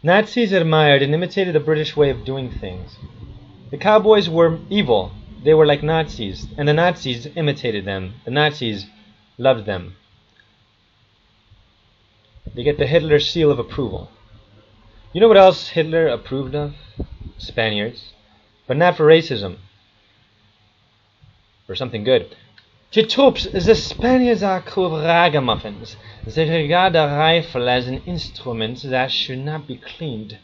Nazis admired and imitated the British way of doing things. The Cowboys were evil. They were like Nazis, and the Nazis imitated them. The Nazis loved them. They get the Hitler seal of approval. You know what else Hitler approved of? Spaniards. But not for racism. For something good. Die Troops, the Spaniards are cruel ragamuffins. They regard a rifle as an instrument that should not be cleaned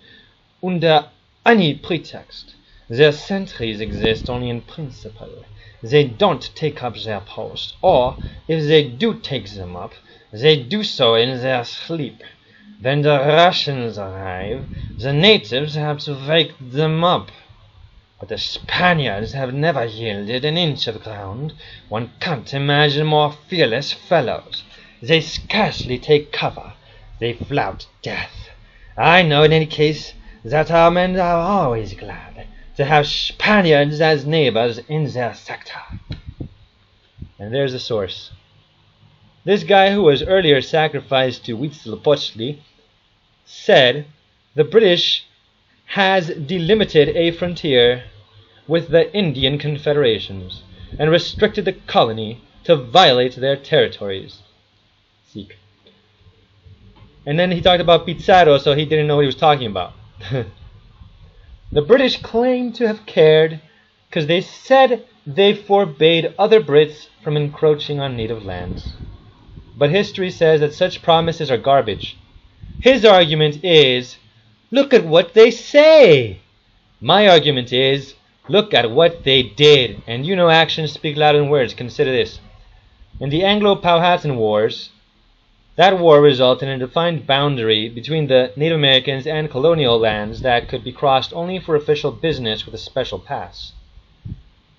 under any pretext. Their sentries exist only in principle. They don't take up their post, or if they do take them up, they do so in their sleep. When the Russians arrive, the natives have to wake them up. But the Spaniards have never yielded an inch of ground. One can't imagine more fearless fellows. They scarcely take cover. They flout death. I know in any case that our men are always glad to have Spaniards as neighbors in their sector. And there's the source. This guy who was earlier sacrificed to Huitzilopochtli said the British has delimited a frontier with the Indian confederations and restricted the colony to violate their territories. Seek. And then he talked about Pizarro, so he didn't know what he was talking about. The British claim to have cared because they said they forbade other Brits from encroaching on native lands. But history says that such promises are garbage. His argument is, look at what they say. My argument is, look at what they did. And you know actions speak louder than words. Consider this. In the Anglo-Powhatan Wars, that war resulted in a defined boundary between the Native Americans and colonial lands that could be crossed only for official business with a special pass.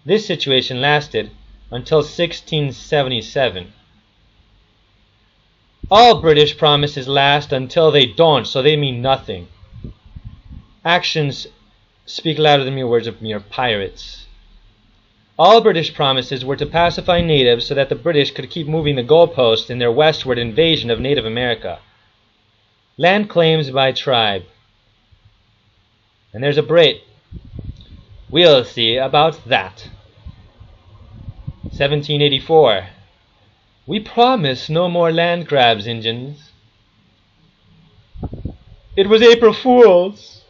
This situation lasted until 1677. All British promises last until they don't, so they mean nothing. Actions speak louder than mere words of mere pirates. All British promises were to pacify natives so that the British could keep moving the goalposts in their westward invasion of Native America. Land claims by tribe. And there's a Brit. We'll see about that. 1784. We promise no more land grabs, Injuns. It was April Fool's.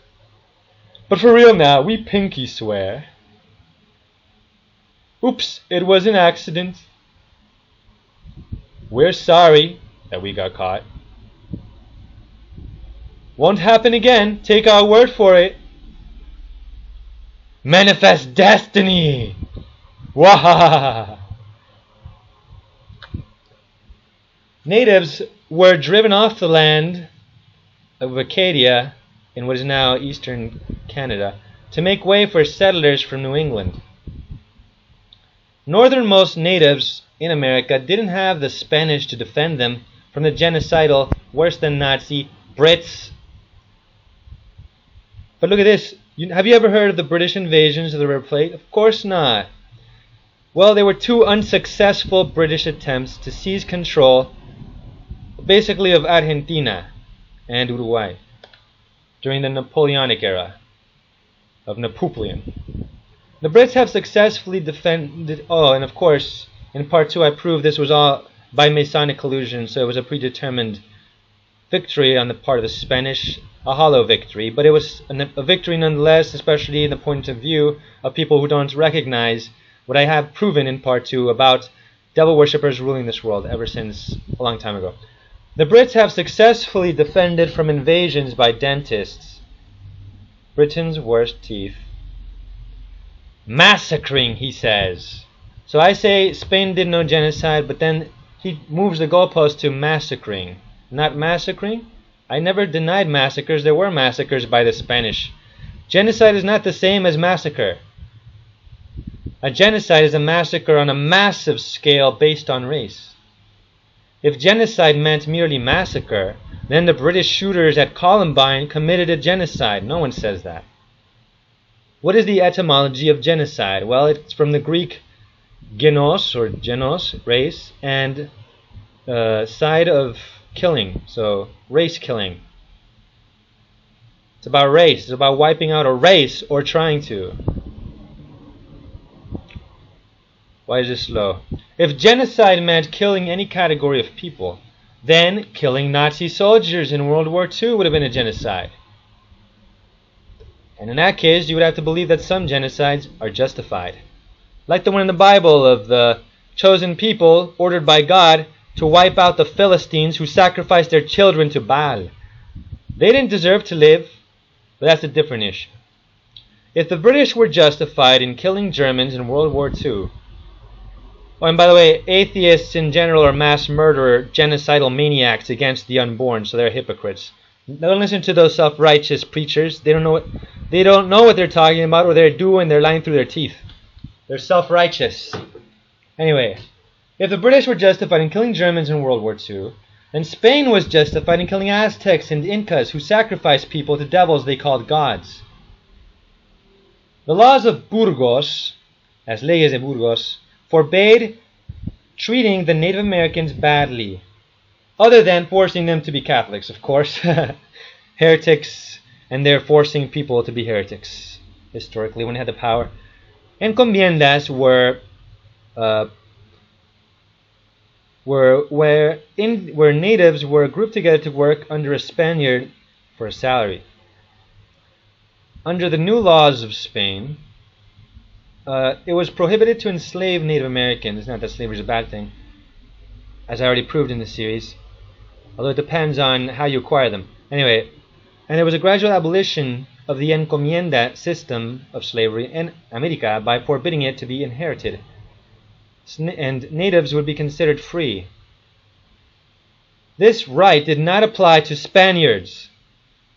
But for real now, we pinky swear. Oops, it was an accident. We're sorry that we got caught. Won't happen again, take our word for it. Manifest destiny! Wahahaha! Natives were driven off the land of Acadia in what is now eastern Canada to make way for settlers from New England. Northernmost natives in America didn't have the Spanish to defend them from the genocidal, worse than Nazi, Brits. But look at this. Have you ever heard of the British invasions of the River Plate? Of course not. Well, there were two unsuccessful British attempts to seize control basically of Argentina and Uruguay during the Napoleonic era of Napoleon. The Brits have successfully defended... Oh, and of course, in part 2 I proved this was all by Masonic collusion, so it was a predetermined victory on the part of the Spanish, a hollow victory, but it was a victory nonetheless, especially in the point of view of people who don't recognize what I have proven in part 2 about devil worshippers ruling this world ever since a long time ago. The Brits have successfully defended from invasions by dentists. Britain's worst teeth. Massacring, he says. So I say Spain did no genocide, but then he moves the goalpost to massacring. Not massacring? I never denied massacres. There were massacres by the Spanish. Genocide is not the same as massacre. A genocide is a massacre on a massive scale based on race. If genocide meant merely massacre, then the British shooters at Columbine committed a genocide. No one says that. What is the etymology of genocide? Well, it's from the Greek genos, or genos, race, and side of killing, so race killing. It's about race. It's about wiping out a race or trying to. Why is this slow? If genocide meant killing any category of people, then killing Nazi soldiers in World War II would have been a genocide. And in that case, you would have to believe that some genocides are justified. Like the one in the Bible of the chosen people ordered by God to wipe out the Philistines who sacrificed their children to Baal. They didn't deserve to live, but that's a different issue. If the British were justified in killing Germans in World War II, oh, and by the way, atheists in general are mass murderer, genocidal maniacs against the unborn, so they're hypocrites. Don't listen to those self-righteous preachers. They don't know what they're talking about, or they're doing. They're lying through their teeth. They're self-righteous. Anyway, if the British were justified in killing Germans in World War II, then Spain was justified in killing Aztecs and Incas who sacrificed people to devils they called gods. The laws of Burgos, las leyes de Burgos, forbade treating the Native Americans badly, other than forcing them to be Catholics, of course. Heretics, and they're forcing people to be heretics, historically, when they had the power. Encomiendas were where natives were grouped together to work under a Spaniard for a salary. Under the new laws of Spain, it was prohibited to enslave Native Americans. Not that slavery is a bad thing, as I already proved in the series, although it depends on how you acquire them. Anyway, and there was a gradual abolition of the encomienda system of slavery in America by forbidding it to be inherited, and natives would be considered free. This right did not apply to Spaniards,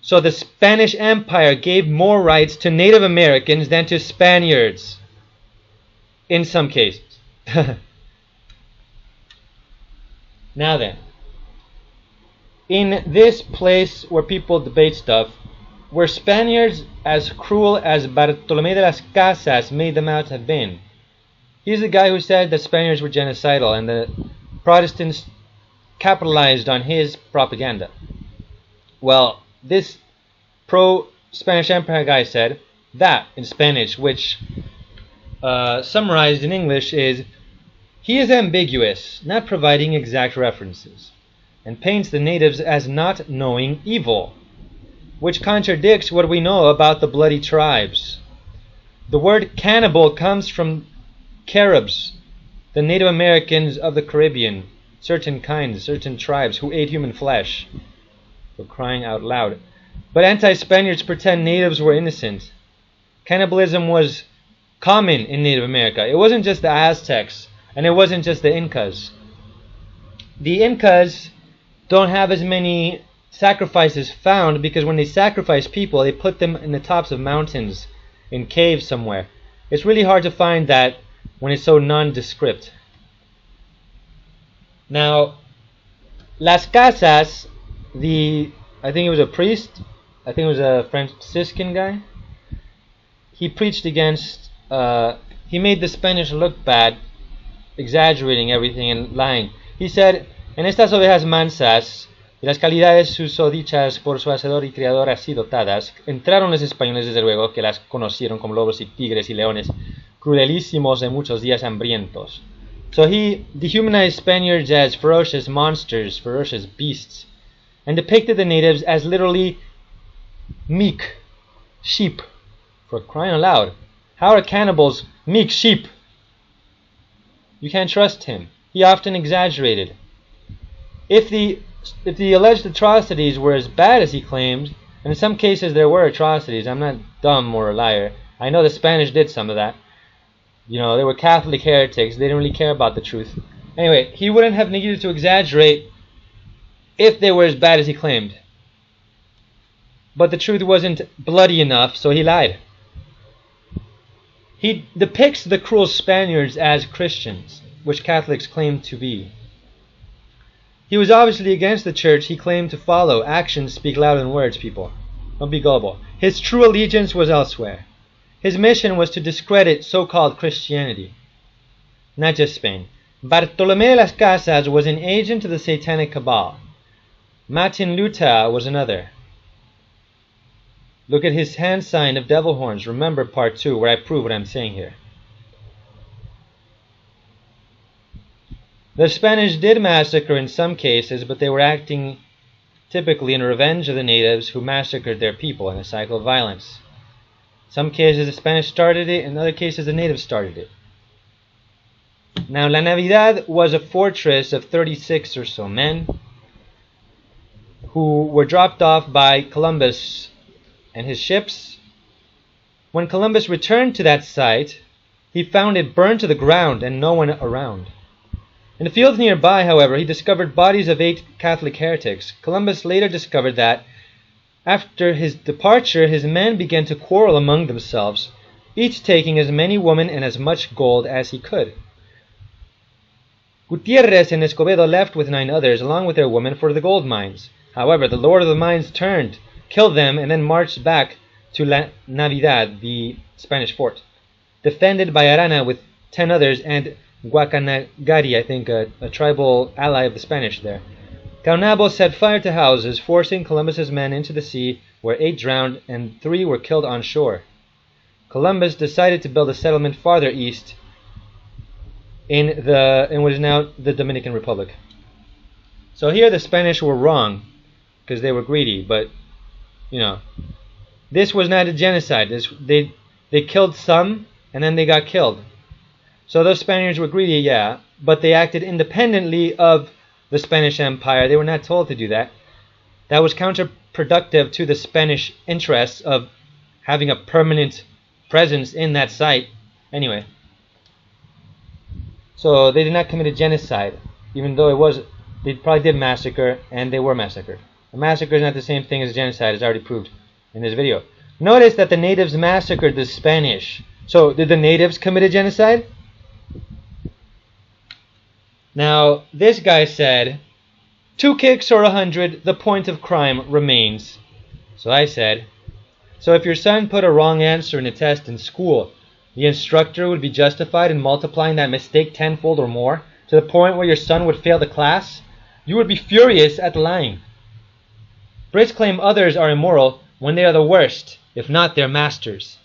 so the Spanish Empire gave more rights to Native Americans than to Spaniards, in some cases. Now then, in this place where people debate stuff, were Spaniards as cruel as Bartolomé de las Casas made them out to have been? He's the guy who said that Spaniards were genocidal, and the Protestants capitalized on his propaganda. Well, this pro-Spanish Empire guy said that in Spanish, which summarized in English is, he is ambiguous, not providing exact references, and paints the natives as not knowing evil, which contradicts what we know about the bloody tribes. The word cannibal comes from Caribs, the Native Americans of the Caribbean, certain kinds, certain tribes who ate human flesh. For crying out loud. But anti-Spaniards pretend natives were innocent. Cannibalism was common in Native America. It wasn't just the Aztecs, and it wasn't just the Incas. The Incas don't have as many sacrifices found because when they sacrifice people, they put them in the tops of mountains, in caves somewhere. It's really hard to find that when it's so nondescript. Now, Las Casas, I think he was a priest, I think it was a Franciscan guy, he preached against, he made the Spanish look bad, exaggerating everything and lying. He said, en estas ovejas mansas, y las calidades susodichas por su hacedor y criador así dotadas, entraron los españoles desde luego, que las conocieron como lobos y tigres y leones, cruelísimos de muchos días hambrientos. So he dehumanized Spaniards as ferocious monsters, ferocious beasts, and depicted the natives as literally meek sheep. For crying aloud, how are cannibals meek sheep? You can't trust him. He often exaggerated. If the alleged atrocities were as bad as he claimed, and in some cases there were atrocities, I'm not dumb or a liar. I know the Spanish did some of that. You know, they were Catholic heretics. They didn't really care about the truth. Anyway, he wouldn't have needed to exaggerate if they were as bad as he claimed. But the truth wasn't bloody enough, so he lied. He depicts the cruel Spaniards as Christians, which Catholics claim to be. He was obviously against the church he claimed to follow. Actions speak louder than words, people. Don't be gullible. His true allegiance was elsewhere. His mission was to discredit so-called Christianity, not just Spain. Bartolomé de las Casas was an agent of the Satanic Cabal. Martin Luther was another. Look at his hand sign of devil horns. Remember part 2 where I prove what I'm saying here. The Spanish did massacre in some cases, but they were acting typically in revenge of the natives who massacred their people in a cycle of violence. In some cases the Spanish started it, in other cases the natives started it. Now La Navidad was a fortress of 36 or so men who were dropped off by Columbus and his ships. When Columbus returned to that site, he found it burned to the ground and no one around. In the fields nearby, however, he discovered bodies of 8 Catholic heretics. Columbus later discovered that after his departure, his men began to quarrel among themselves, each taking as many women and as much gold as he could. Gutierrez and Escobedo left with 9 others, along with their women, for the gold mines. However, the lord of the mines turned, killed them, and then marched back to La Navidad, the Spanish fort, defended by Arana with 10 others and Guacanagari, I think, a tribal ally of the Spanish there. Caunabo set fire to houses, forcing Columbus's men into the sea, where 8 drowned and 3 were killed on shore. Columbus decided to build a settlement farther east in what is now the Dominican Republic. So here the Spanish were wrong because they were greedy, but this was not a genocide. They killed some and then they got killed. So those Spaniards were greedy, yeah, but they acted independently of the Spanish Empire. They were not told to do that. That was counterproductive to the Spanish interests of having a permanent presence in that site. Anyway, so they did not commit a genocide, even though they probably did massacre, and they were massacred. A massacre is not the same thing as a genocide, as I already proved in this video. Notice that the natives massacred the Spanish. So did the natives commit a genocide? Now, this guy said, 2 kicks or 100, the point of crime remains. So I said, so if your son put a wrong answer in a test in school, the instructor would be justified in multiplying that mistake tenfold or more, to the point where your son would fail the class? You would be furious at lying. Brits claim others are immoral when they are the worst, if not their masters.